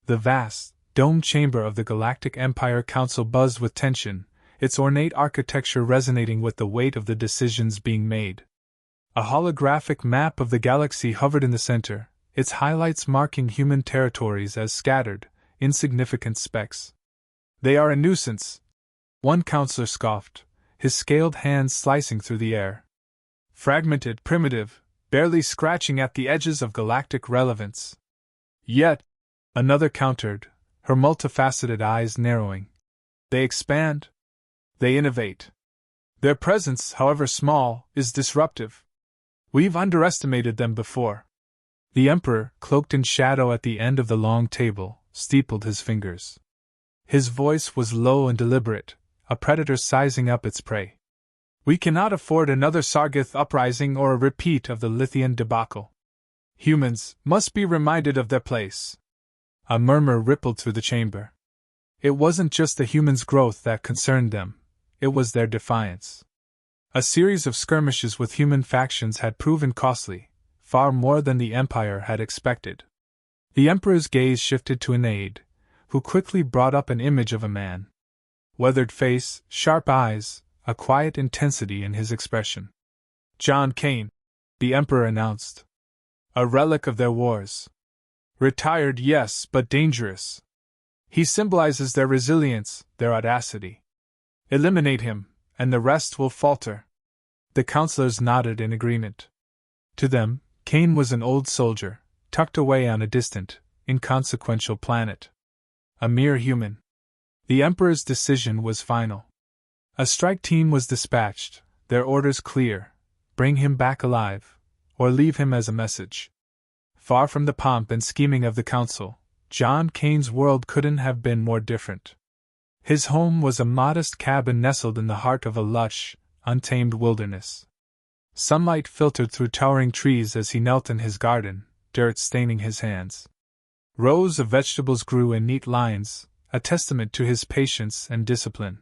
The vast, domed chamber of the Galactic Empire Council buzzed with tension, its ornate architecture resonating with the weight of the decisions being made. A holographic map of the galaxy hovered in the center, its highlights marking human territories as scattered, insignificant specks. "They are a nuisance," one counselor scoffed, his scaled hands slicing through the air. "Fragmented, primitive, barely scratching at the edges of galactic relevance." "Yet," another countered, her multifaceted eyes narrowing, "they expand. They innovate. Their presence, however small, is disruptive. We've underestimated them before." The Emperor, cloaked in shadow at the end of the long table, steepled his fingers. His voice was low and deliberate, a predator sizing up its prey. "We cannot afford another Sargith uprising or a repeat of the Lithian debacle. Humans must be reminded of their place." A murmur rippled through the chamber. It wasn't just the humans' growth that concerned them, it was their defiance. A series of skirmishes with human factions had proven costly, far more than the Empire had expected. The Emperor's gaze shifted to an aide, who quickly brought up an image of a man. Weathered face, sharp eyes, a quiet intensity in his expression. "John Kane," the Emperor announced. "A relic of their wars. Retired, yes, but dangerous. He symbolizes their resilience, their audacity. Eliminate him, and the rest will falter." The counselors nodded in agreement. To them, Kane was an old soldier, tucked away on a distant, inconsequential planet. A mere human. The Emperor's decision was final. A strike team was dispatched, their orders clear: bring him back alive, or leave him as a message. Far from the pomp and scheming of the council, John Kane's world couldn't have been more different. His home was a modest cabin nestled in the heart of a lush, untamed wilderness. Sunlight filtered through towering trees as he knelt in his garden, dirt staining his hands. Rows of vegetables grew in neat lines, a testament to his patience and discipline.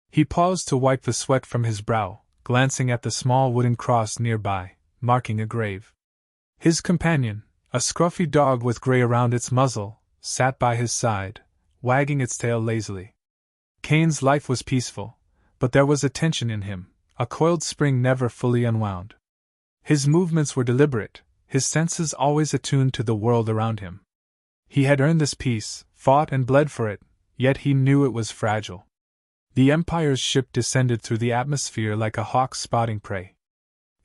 He paused to wipe the sweat from his brow, glancing at the small wooden cross nearby, marking a grave. His companion, a scruffy dog with gray around its muzzle, sat by his side, wagging its tail lazily. Kane's life was peaceful, but there was a tension in him, a coiled spring never fully unwound. His movements were deliberate, his senses always attuned to the world around him. He had earned this peace, fought and bled for it, yet he knew it was fragile. The Empire's ship descended through the atmosphere like a hawk spotting prey.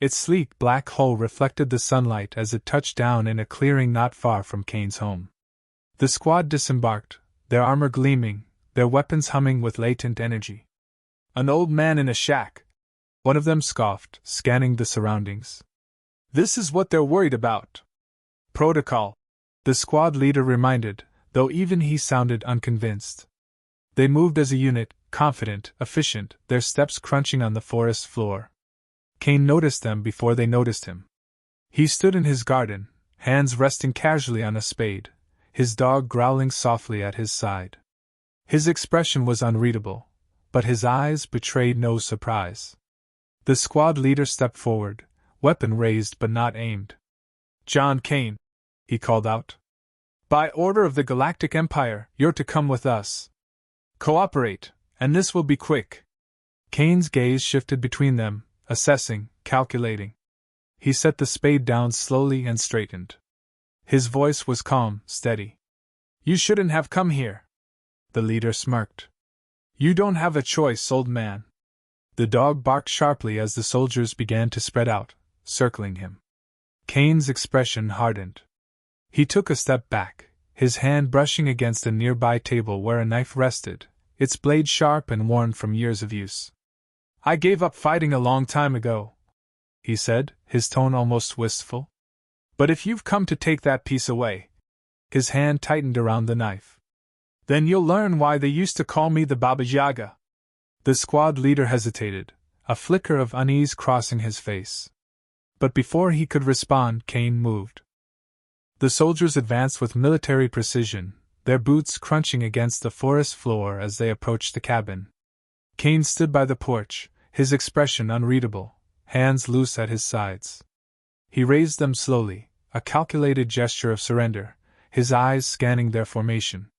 Its sleek black hull reflected the sunlight as it touched down in a clearing not far from Kane's home. The squad disembarked, their armor gleaming, their weapons humming with latent energy. "An old man in a shack," one of them scoffed, scanning the surroundings. "This is what they're worried about." "Protocol," the squad leader reminded, though even he sounded unconvinced. They moved as a unit, confident, efficient, their steps crunching on the forest floor. Kane noticed them before they noticed him. He stood in his garden, hands resting casually on a spade, his dog growling softly at his side. His expression was unreadable, but his eyes betrayed no surprise. The squad leader stepped forward, weapon raised but not aimed. "John Kane," he called out. "By order of the Galactic Empire, you're to come with us. Cooperate, and this will be quick." Kane's gaze shifted between them, assessing, calculating. He set the spade down slowly and straightened. His voice was calm, steady. "You shouldn't have come here." The leader smirked. "You don't have a choice, old man." The dog barked sharply as the soldiers began to spread out, circling him. Kane's expression hardened. He took a step back, his hand brushing against a nearby table where a knife rested, its blade sharp and worn from years of use. "I gave up fighting a long time ago," he said, his tone almost wistful. "But if you've come to take that piece away," his hand tightened around the knife, "then you'll learn why they used to call me the Baba Yaga." The squad leader hesitated, a flicker of unease crossing his face. But before he could respond, Kane moved. The soldiers advanced with military precision, their boots crunching against the forest floor as they approached the cabin. Kane stood by the porch, his expression unreadable, hands loose at his sides. He raised them slowly, a calculated gesture of surrender, his eyes scanning their formation.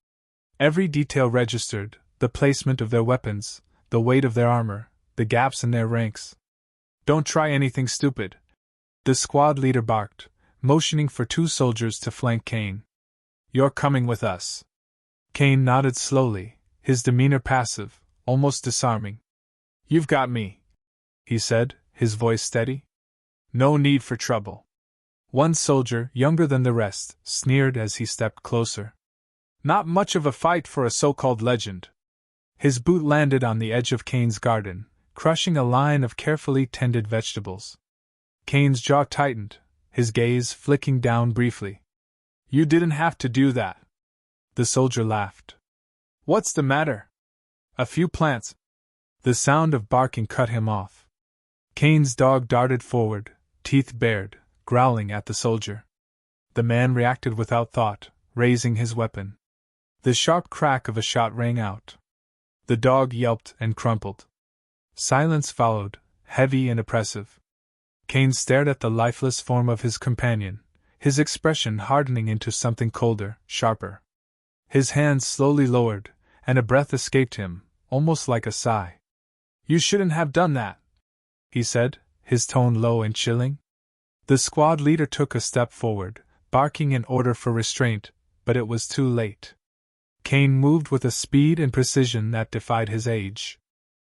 Every detail registered: the placement of their weapons, the weight of their armor, the gaps in their ranks. "Don't try anything stupid," the squad leader barked, motioning for 2 soldiers to flank Kane. "You're coming with us." Kane nodded slowly, his demeanor passive, almost disarming. "You've got me," he said, his voice steady. "No need for trouble." One soldier, younger than the rest, sneered as he stepped closer. "Not much of a fight for a so-called legend." His boot landed on the edge of Kane's garden, crushing a line of carefully tended vegetables. Kane's jaw tightened, his gaze flicking down briefly. "You didn't have to do that." The soldier laughed. "What's the matter?" "A few plants." The sound of barking cut him off. Kane's dog darted forward, teeth bared, growling at the soldier. The man reacted without thought, raising his weapon. The sharp crack of a shot rang out. The dog yelped and crumpled. Silence followed, heavy and oppressive. Kane stared at the lifeless form of his companion, his expression hardening into something colder, sharper. His hands slowly lowered, and a breath escaped him, almost like a sigh. "You shouldn't have done that," he said, his tone low and chilling. The squad leader took a step forward, barking an order for restraint, but it was too late. Kane moved with a speed and precision that defied his age.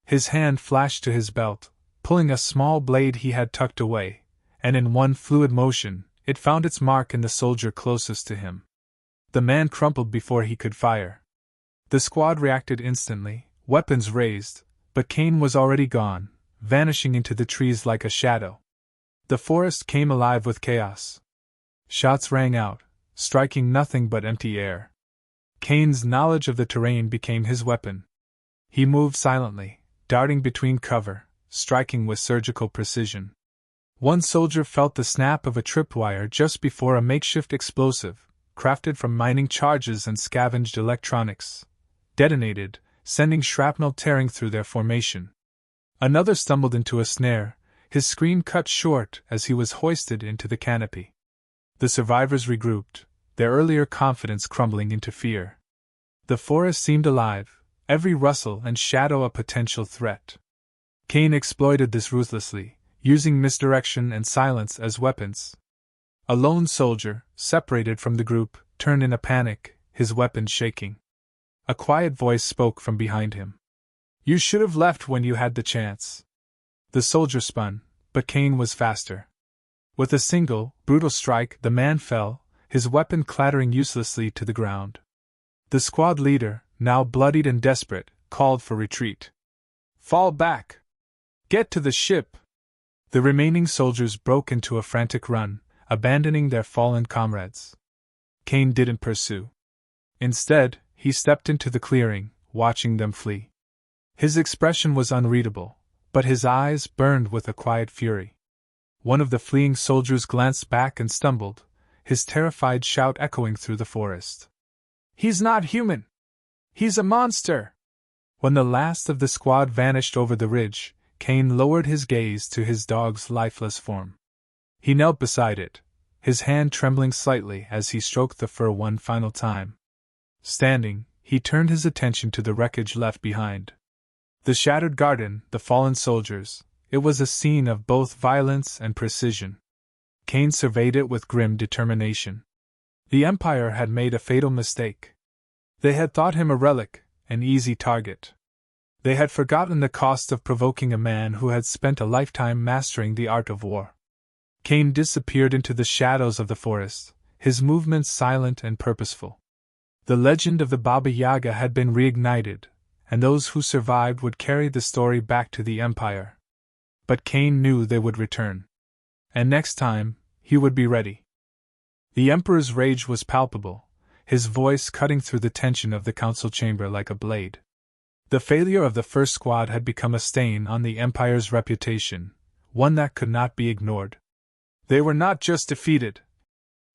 His hand flashed to his belt, pulling a small blade he had tucked away, and in one fluid motion, it found its mark in the soldier closest to him. The man crumpled before he could fire. The squad reacted instantly, weapons raised, but Kane was already gone, vanishing into the trees like a shadow. The forest came alive with chaos. Shots rang out, striking nothing but empty air. Kane's knowledge of the terrain became his weapon. He moved silently, darting between cover, striking with surgical precision. One soldier felt the snap of a tripwire just before a makeshift explosive, crafted from mining charges and scavenged electronics, detonated, sending shrapnel tearing through their formation. Another stumbled into a snare, his scream cut short as he was hoisted into the canopy. The survivors regrouped, their earlier confidence crumbling into fear. The forest seemed alive, every rustle and shadow a potential threat. Kane exploited this ruthlessly, using misdirection and silence as weapons. A lone soldier, separated from the group, turned in a panic, his weapon shaking. A quiet voice spoke from behind him. "You should have left when you had the chance." The soldier spun, but Kane was faster. With a single, brutal strike, the man fell, his weapon clattering uselessly to the ground. The squad leader, now bloodied and desperate, called for retreat. "Fall back! Get to the ship!" The remaining soldiers broke into a frantic run, abandoning their fallen comrades. Kane didn't pursue. Instead, he stepped into the clearing, watching them flee. His expression was unreadable, but his eyes burned with a quiet fury. One of the fleeing soldiers glanced back and stumbled, his terrified shout echoing through the forest. "He's not human! He's a monster!" When the last of the squad vanished over the ridge, Kane lowered his gaze to his dog's lifeless form. He knelt beside it, his hand trembling slightly as he stroked the fur one final time. Standing, he turned his attention to the wreckage left behind. The shattered garden, the fallen soldiers, it was a scene of both violence and precision. Kane surveyed it with grim determination. The Empire had made a fatal mistake. They had thought him a relic, an easy target. They had forgotten the cost of provoking a man who had spent a lifetime mastering the art of war. Kane disappeared into the shadows of the forest, his movements silent and purposeful. The legend of the Baba Yaga had been reignited, and those who survived would carry the story back to the Empire. But Kane knew they would return. And next time, he would be ready. The Emperor's rage was palpable, his voice cutting through the tension of the council chamber like a blade. The failure of the first squad had become a stain on the Empire's reputation, one that could not be ignored. "They were not just defeated,"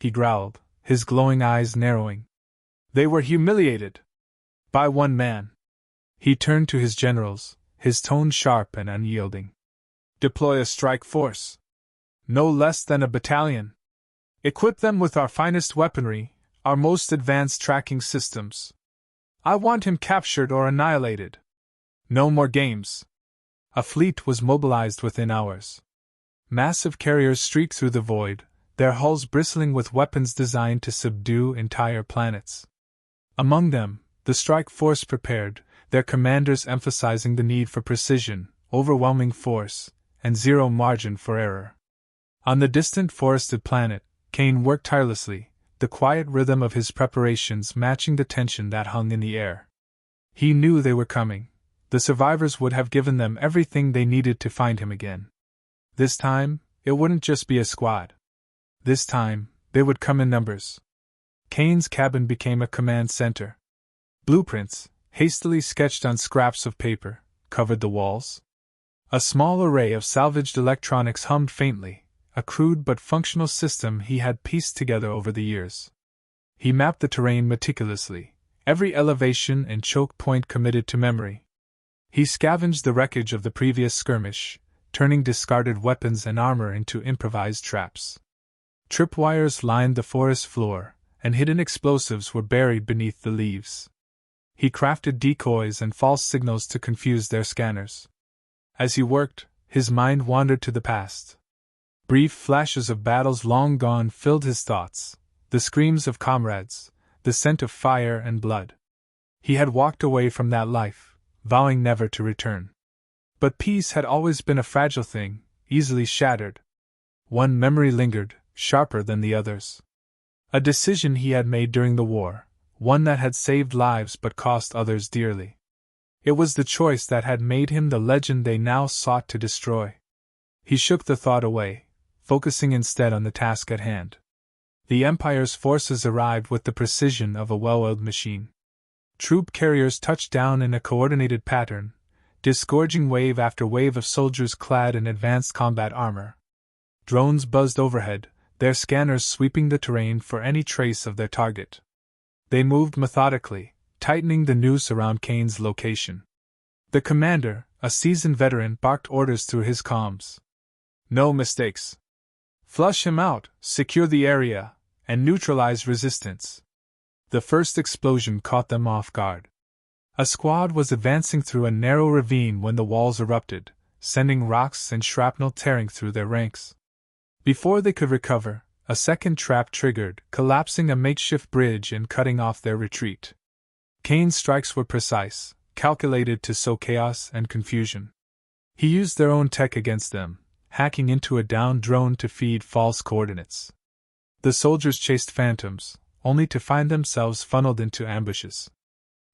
he growled, his glowing eyes narrowing. "They were humiliated. By one man." He turned to his generals, his tone sharp and unyielding. "Deploy a strike force. No less than a battalion. Equip them with our finest weaponry, Our most advanced tracking systems. I want him captured or annihilated. No more games. A fleet was mobilized within hours. Massive carriers streaked through the void, their hulls bristling with weapons designed to subdue entire planets. Among them, the strike force prepared, their commanders emphasizing the need for precision, overwhelming force, and zero margin for error. On the distant forested planet, Kane worked tirelessly, the quiet rhythm of his preparations matching the tension that hung in the air. He knew they were coming. The survivors would have given them everything they needed to find him again. This time, it wouldn't just be a squad. This time, they would come in numbers. Kane's cabin became a command center. Blueprints, hastily sketched on scraps of paper, covered the walls. A small array of salvaged electronics hummed faintly, a crude but functional system he had pieced together over the years. He mapped the terrain meticulously, every elevation and choke point committed to memory. He scavenged the wreckage of the previous skirmish, turning discarded weapons and armor into improvised traps. Tripwires lined the forest floor, and hidden explosives were buried beneath the leaves. He crafted decoys and false signals to confuse their scanners. As he worked, his mind wandered to the past. Brief flashes of battles long gone filled his thoughts, the screams of comrades, the scent of fire and blood. He had walked away from that life, vowing never to return. But peace had always been a fragile thing, easily shattered. One memory lingered, sharper than the others. A decision he had made during the war, one that had saved lives but cost others dearly. It was the choice that had made him the legend they now sought to destroy. He shook the thought away, focusing instead on the task at hand. The Empire's forces arrived with the precision of a well-oiled machine. Troop carriers touched down in a coordinated pattern, disgorging wave after wave of soldiers clad in advanced combat armor. Drones buzzed overhead, their scanners sweeping the terrain for any trace of their target. They moved methodically, tightening the noose around Kane's location. The commander, a seasoned veteran, barked orders through his comms. No mistakes. Flush him out, secure the area, and neutralize resistance. The first explosion caught them off guard. A squad was advancing through a narrow ravine when the walls erupted, sending rocks and shrapnel tearing through their ranks. Before they could recover, a second trap triggered, collapsing a makeshift bridge and cutting off their retreat. Kane's strikes were precise, calculated to sow chaos and confusion. He used their own tech against them, hacking into a downed drone to feed false coordinates. The soldiers chased phantoms, only to find themselves funneled into ambushes.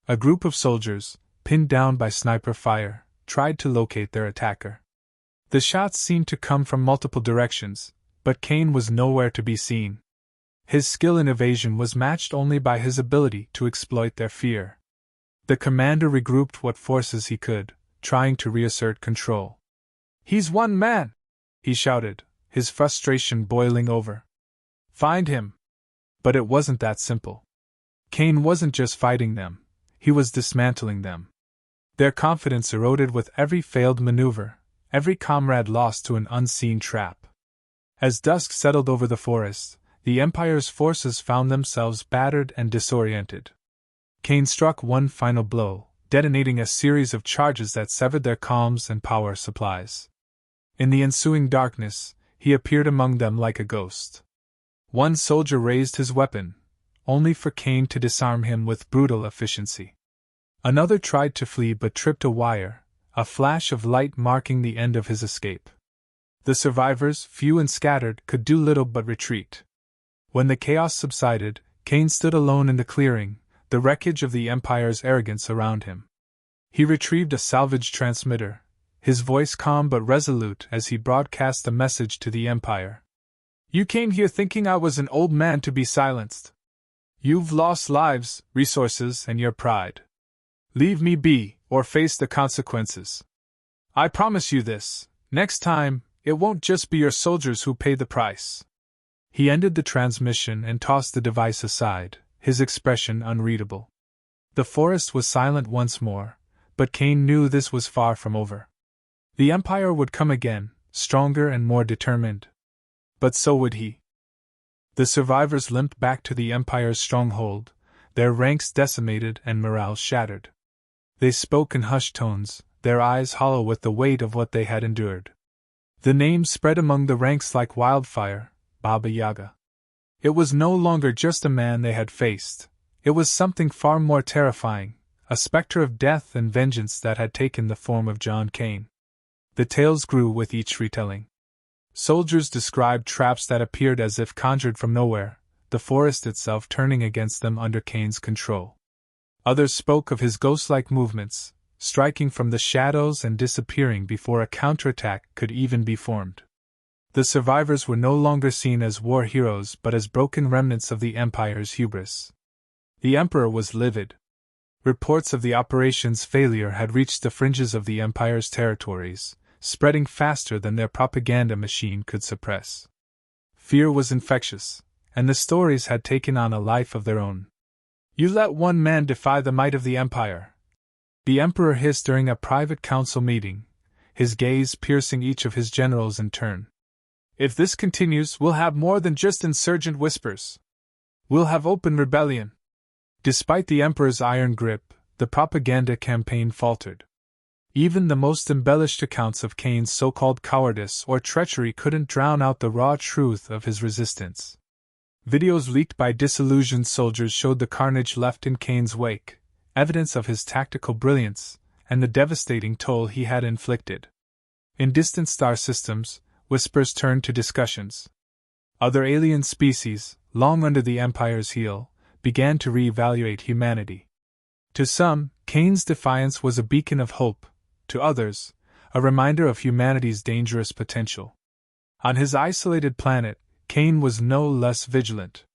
A group of soldiers, pinned down by sniper fire, tried to locate their attacker. The shots seemed to come from multiple directions, but Kane was nowhere to be seen. His skill in evasion was matched only by his ability to exploit their fear. The commander regrouped what forces he could, trying to reassert control. "He's one man!" he shouted, his frustration boiling over. "Find him!" But it wasn't that simple. Kane wasn't just fighting them, he was dismantling them. Their confidence eroded with every failed maneuver, every comrade lost to an unseen trap. As dusk settled over the forest, the Empire's forces found themselves battered and disoriented. Kane struck one final blow, detonating a series of charges that severed their comms and power supplies. In the ensuing darkness, he appeared among them like a ghost. One soldier raised his weapon, only for Kane to disarm him with brutal efficiency. Another tried to flee but tripped a wire, a flash of light marking the end of his escape. The survivors, few and scattered, could do little but retreat. When the chaos subsided, Kane stood alone in the clearing, the wreckage of the Empire's arrogance around him. He retrieved a salvaged transmitter, his voice calm but resolute as he broadcast a message to the Empire. "You came here thinking I was an old man to be silenced. You've lost lives, resources, and your pride. Leave me be, or face the consequences. I promise you this, next time, it won't just be your soldiers who pay the price." He ended the transmission and tossed the device aside, his expression unreadable. The forest was silent once more, but Kane knew this was far from over. The Empire would come again, stronger and more determined. But so would he. The survivors limped back to the Empire's stronghold, their ranks decimated and morale shattered. They spoke in hushed tones, their eyes hollow with the weight of what they had endured. The name spread among the ranks like wildfire, Baba Yaga. It was no longer just a man they had faced, it was something far more terrifying, a specter of death and vengeance that had taken the form of John Kane. The tales grew with each retelling. Soldiers described traps that appeared as if conjured from nowhere, the forest itself turning against them under Kane's control. Others spoke of his ghost-like movements, striking from the shadows and disappearing before a counterattack could even be formed. The survivors were no longer seen as war heroes but as broken remnants of the Empire's hubris. The Emperor was livid. Reports of the operation's failure had reached the fringes of the Empire's territories, spreading faster than their propaganda machine could suppress. Fear was infectious, and the stories had taken on a life of their own. "You let one man defy the might of the Empire," the Emperor hissed during a private council meeting, his gaze piercing each of his generals in turn. "If this continues, we'll have more than just insurgent whispers. We'll have open rebellion." Despite the Emperor's iron grip, the propaganda campaign faltered. Even the most embellished accounts of Kane's so-called cowardice or treachery couldn't drown out the raw truth of his resistance. Videos leaked by disillusioned soldiers showed the carnage left in Kane's wake, evidence of his tactical brilliance, and the devastating toll he had inflicted. In distant star systems, whispers turned to discussions. Other alien species, long under the Empire's heel, began to re-evaluate humanity. To some, Kane's defiance was a beacon of hope, to others, a reminder of humanity's dangerous potential. On his isolated planet, Kane was no less vigilant.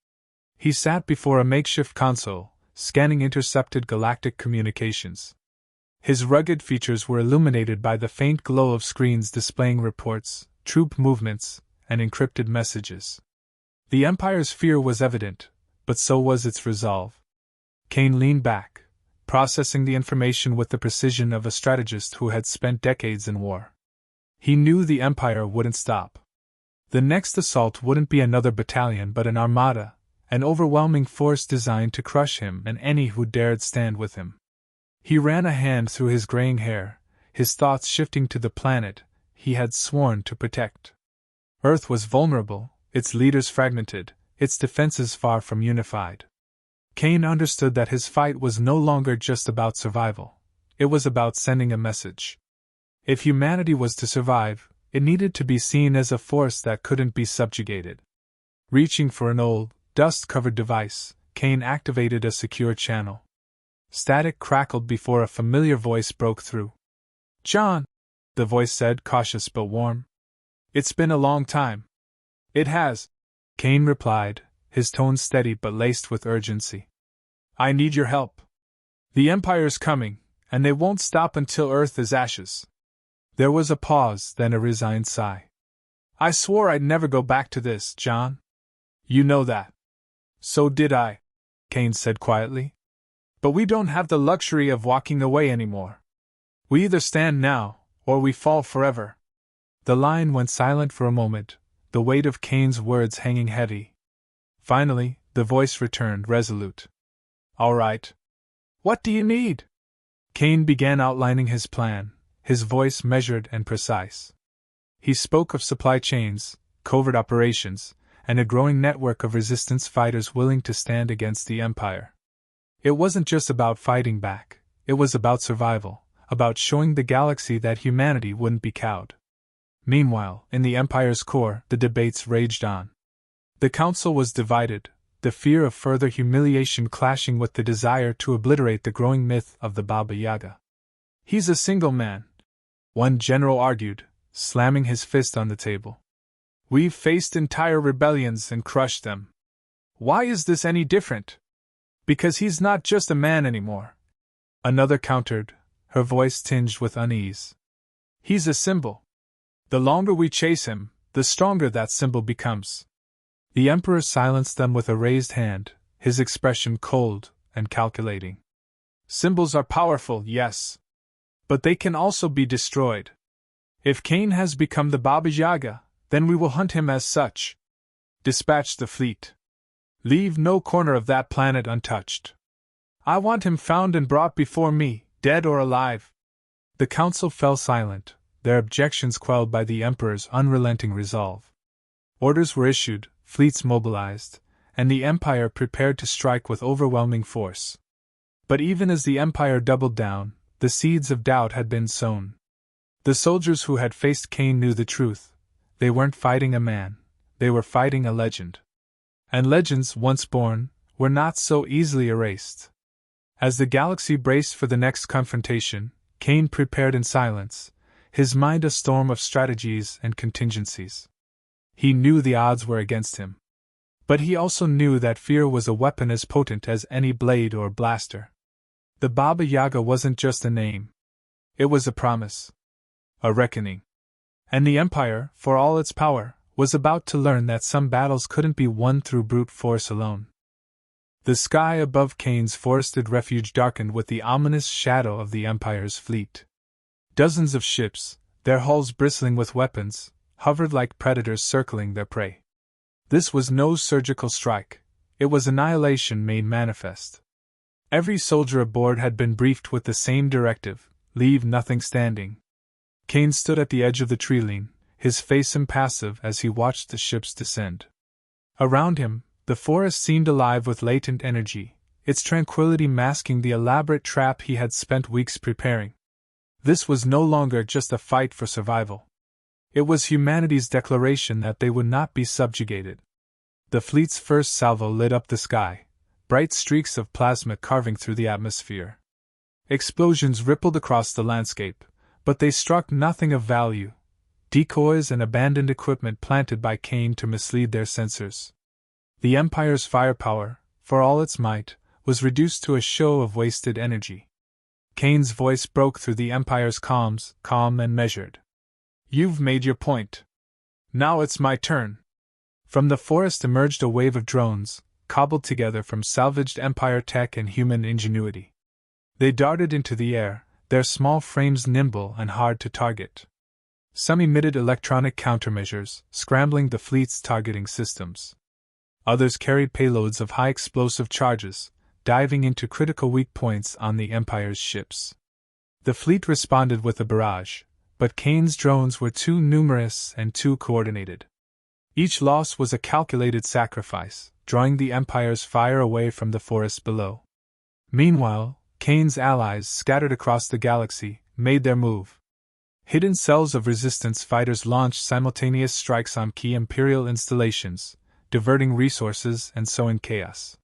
He sat before a makeshift console, scanning intercepted galactic communications. His rugged features were illuminated by the faint glow of screens displaying reports, troop movements, and encrypted messages. The Empire's fear was evident, but so was its resolve. Kane leaned back, processing the information with the precision of a strategist who had spent decades in war. He knew the Empire wouldn't stop. The next assault wouldn't be another battalion but an armada, an overwhelming force designed to crush him and any who dared stand with him. He ran a hand through his graying hair, his thoughts shifting to the planet he had sworn to protect. Earth was vulnerable, its leaders fragmented, its defenses far from unified. Kane understood that his fight was no longer just about survival. It was about sending a message. If humanity was to survive, it needed to be seen as a force that couldn't be subjugated. Reaching for an old, dust-covered device, Kane activated a secure channel. Static crackled before a familiar voice broke through. "John," the voice said, cautious but warm. "It's been a long time." "It has," Kane replied, his tone steady but laced with urgency. "I need your help. The Empire's coming, and they won't stop until Earth is ashes." There was a pause, then a resigned sigh. "I swore I'd never go back to this, John. You know that." "So did I," Kane said quietly. "But we don't have the luxury of walking away anymore. We either stand now, or we fall forever." The line went silent for a moment, the weight of Kane's words hanging heavy. Finally, the voice returned, resolute. "All right. What do you need?" Kane began outlining his plan, his voice measured and precise. He spoke of supply chains, covert operations, and a growing network of resistance fighters willing to stand against the Empire. It wasn't just about fighting back, it was about survival, about showing the galaxy that humanity wouldn't be cowed. Meanwhile, in the Empire's core, the debates raged on. The Council was divided, the fear of further humiliation clashing with the desire to obliterate the growing myth of the Baba Yaga. "He's a single man," one general argued, slamming his fist on the table. "We've faced entire rebellions and crushed them. Why is this any different?" "Because he's not just a man anymore," another countered, her voice tinged with unease. "He's a symbol. The longer we chase him, the stronger that symbol becomes." The Emperor silenced them with a raised hand, his expression cold and calculating. "Symbols are powerful, yes. But they can also be destroyed. If Kane has become the Baba Yaga, then we will hunt him as such." Dispatch the fleet. Leave no corner of that planet untouched. I want him found and brought before me, dead or alive." The council fell silent, their objections quelled by the Emperor's unrelenting resolve. Orders were issued, fleets mobilized, and the Empire prepared to strike with overwhelming force. But even as the Empire doubled down, the seeds of doubt had been sown. The soldiers who had faced Cain knew the truth. They weren't fighting a man, they were fighting a legend. And legends, once born, were not so easily erased. As the galaxy braced for the next confrontation, Cain prepared in silence, his mind a storm of strategies and contingencies. He knew the odds were against him. But he also knew that fear was a weapon as potent as any blade or blaster. The Baba Yaga wasn't just a name. It was a promise. A reckoning. And the Empire, for all its power, was about to learn that some battles couldn't be won through brute force alone. The sky above Cain's forested refuge darkened with the ominous shadow of the Empire's fleet. Dozens of ships, their hulls bristling with weapons, hovered like predators circling their prey. This was no surgical strike, it was annihilation made manifest. Every soldier aboard had been briefed with the same directive: leave nothing standing. Cain stood at the edge of the treeline, his face impassive as he watched the ships descend. Around him, the forest seemed alive with latent energy, its tranquility masking the elaborate trap he had spent weeks preparing. This was no longer just a fight for survival. It was humanity's declaration that they would not be subjugated. The fleet's first salvo lit up the sky, bright streaks of plasma carving through the atmosphere. Explosions rippled across the landscape, but they struck nothing of value: decoys and abandoned equipment planted by Cain to mislead their sensors. The Empire's firepower, for all its might, was reduced to a show of wasted energy. Cain's voice broke through the Empire's calms, calm and measured. "You've made your point. Now it's my turn." From the forest emerged a wave of drones, cobbled together from salvaged Empire tech and human ingenuity. They darted into the air, their small frames nimble and hard to target. Some emitted electronic countermeasures, scrambling the fleet's targeting systems. Others carried payloads of high explosive charges, diving into critical weak points on the Empire's ships. The fleet responded with a barrage, but Cain's drones were too numerous and too coordinated. Each loss was a calculated sacrifice, drawing the Empire's fire away from the forest below. Meanwhile, Cain's allies, scattered across the galaxy, made their move. Hidden cells of resistance fighters launched simultaneous strikes on key Imperial installations, diverting resources and sowing chaos.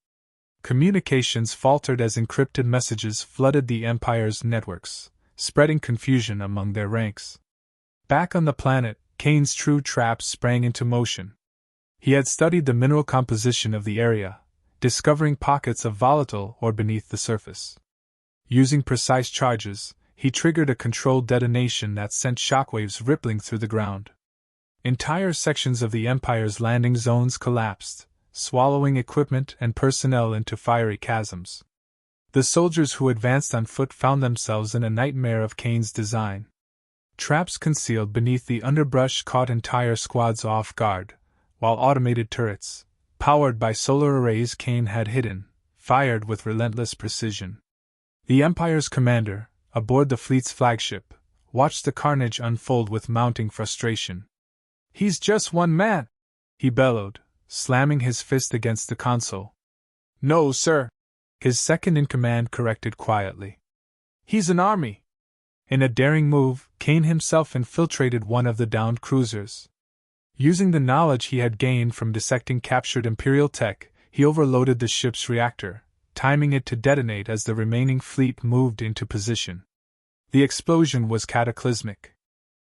Communications faltered as encrypted messages flooded the Empire's networks, spreading confusion among their ranks. Back on the planet, Cain's true traps sprang into motion. He had studied the mineral composition of the area, discovering pockets of volatile ore beneath the surface. Using precise charges, he triggered a controlled detonation that sent shockwaves rippling through the ground. Entire sections of the Empire's landing zones collapsed, swallowing equipment and personnel into fiery chasms. The soldiers who advanced on foot found themselves in a nightmare of Cain's design. Traps concealed beneath the underbrush caught entire squads off guard, while automated turrets, powered by solar arrays Cain had hidden, fired with relentless precision. The Empire's commander, aboard the fleet's flagship, watched the carnage unfold with mounting frustration. "He's just one man!" he bellowed, slamming his fist against the console. "No, sir," his second-in-command corrected quietly. "He's an army." In a daring move, Cain himself infiltrated one of the downed cruisers. Using the knowledge he had gained from dissecting captured Imperial tech, he overloaded the ship's reactor, timing it to detonate as the remaining fleet moved into position. The explosion was cataclysmic.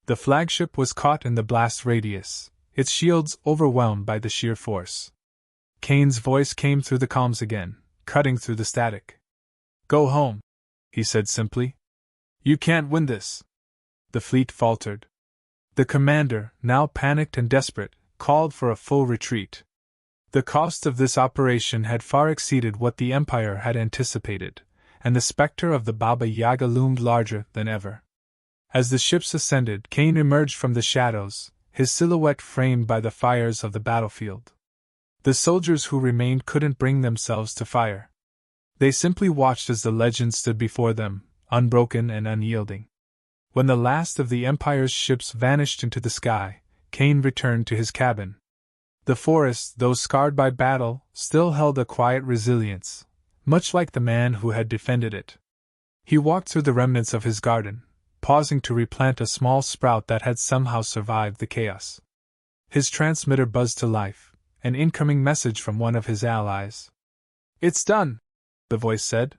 The flagship was caught in the blast radius, its shields overwhelmed by the sheer force. Cain's voice came through the comms again, cutting through the static. "Go home," he said simply. "You can't win this." The fleet faltered. The commander, now panicked and desperate, called for a full retreat. The cost of this operation had far exceeded what the Empire had anticipated, and the specter of the Baba Yaga loomed larger than ever. As the ships ascended, Cain emerged from the shadows, his silhouette framed by the fires of the battlefield. The soldiers who remained couldn't bring themselves to fire. They simply watched as the legend stood before them, unbroken and unyielding. When the last of the Empire's ships vanished into the sky, Kane returned to his cabin. The forest, though scarred by battle, still held a quiet resilience, much like the man who had defended it. He walked through the remnants of his garden, pausing to replant a small sprout that had somehow survived the chaos. His transmitter buzzed to life, an incoming message from one of his allies. "It's done," the voice said.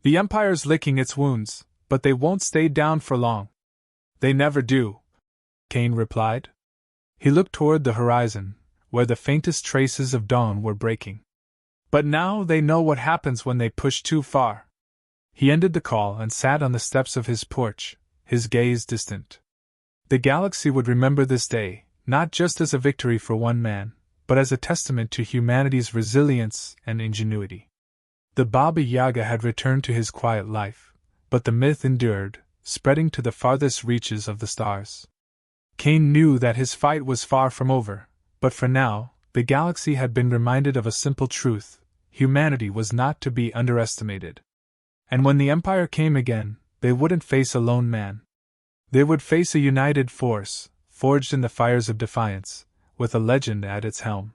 "The Empire's licking its wounds, but they won't stay down for long." "They never do," Kane replied. He looked toward the horizon, where the faintest traces of dawn were breaking. "But now they know what happens when they push too far." He ended the call and sat on the steps of his porch, his gaze distant. The galaxy would remember this day, not just as a victory for one man, but as a testament to humanity's resilience and ingenuity. The Baba Yaga had returned to his quiet life, but the myth endured, spreading to the farthest reaches of the stars. Kane knew that his fight was far from over, but for now, the galaxy had been reminded of a simple truth: humanity was not to be underestimated. And when the Empire came again, they wouldn't face a lone man. They would face a united force, forged in the fires of defiance, with a legend at its helm.